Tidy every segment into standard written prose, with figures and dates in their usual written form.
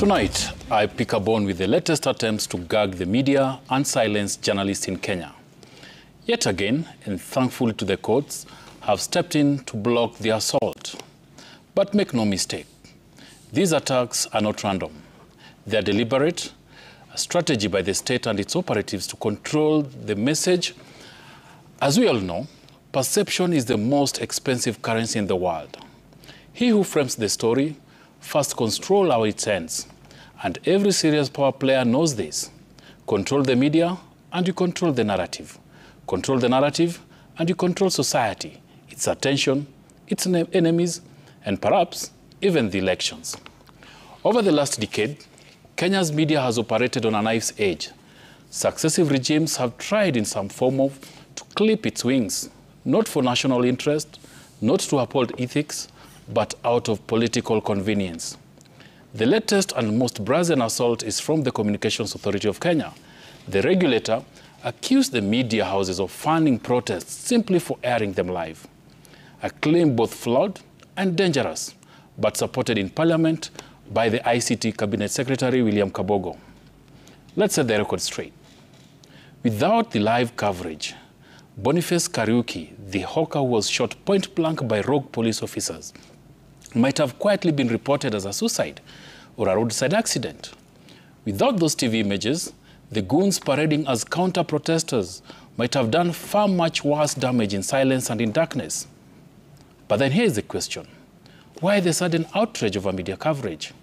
Tonight, I pick a bone with the latest attempts to gag the media and silence journalists in Kenya. Yet again, and thankful to the courts, have stepped in to block the assault. But make no mistake, these attacks are not random. They are deliberate, a strategy by the state and its operatives to control the message. As we all know, perception is the most expensive currency in the world. He who frames the story first controls how it ends. And every serious power player knows this. Control the media and you control the narrative. Control the narrative and you control society, its attention, its enemies, and perhaps even the elections. Over the last decade, Kenya's media has operated on a knife's edge. Successive regimes have tried in some form to clip its wings, not for national interest, not to uphold ethics, but out of political convenience. The latest and most brazen assault is from the Communications Authority of Kenya. The regulator accused the media houses of funding protests simply for airing them live. A claim both flawed and dangerous, but supported in Parliament by the ICT Cabinet Secretary William Kabogo. Let's set the record straight. Without the live coverage, Boniface Kariuki, the hawker who was shot point blank by rogue police officers, might have quietly been reported as a suicide or a roadside accident. Without those TV images, the goons parading as counter-protesters might have done far much worse damage in silence and in darkness. But then here's the question. Why the sudden outrage over media coverage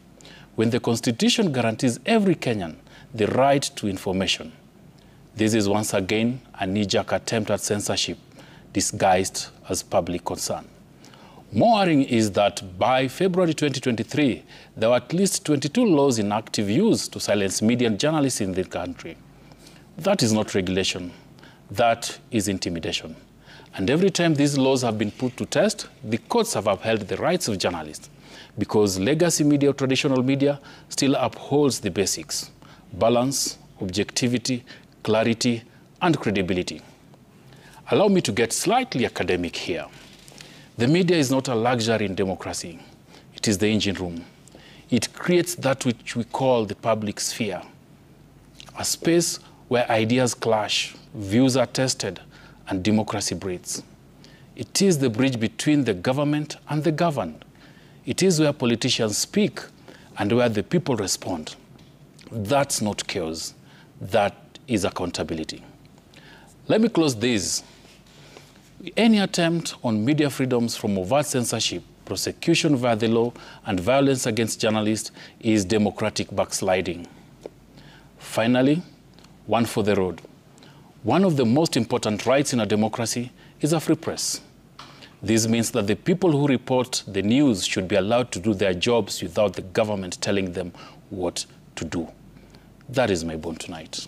when the Constitution guarantees every Kenyan the right to information? This is once again a knee-jerk attempt at censorship disguised as public concern. More worrying is that by February 2023, there were at least 22 laws in active use to silence media and journalists in the country. That is not regulation. That is intimidation. And every time these laws have been put to test, the courts have upheld the rights of journalists because legacy media or traditional media still upholds the basics: balance, objectivity, clarity, and credibility. Allow me to get slightly academic here. The media is not a luxury in democracy. It is the engine room. It creates that which we call the public sphere, a space where ideas clash, views are tested, and democracy breathes. It is the bridge between the government and the governed. It is where politicians speak and where the people respond. That's not chaos. That is accountability. Let me close this. Any attempt on media freedoms from overt censorship, prosecution via the law, and violence against journalists is democratic backsliding. Finally, one for the road. One of the most important rights in a democracy is a free press. This means that the people who report the news should be allowed to do their jobs without the government telling them what to do. That is my bone tonight.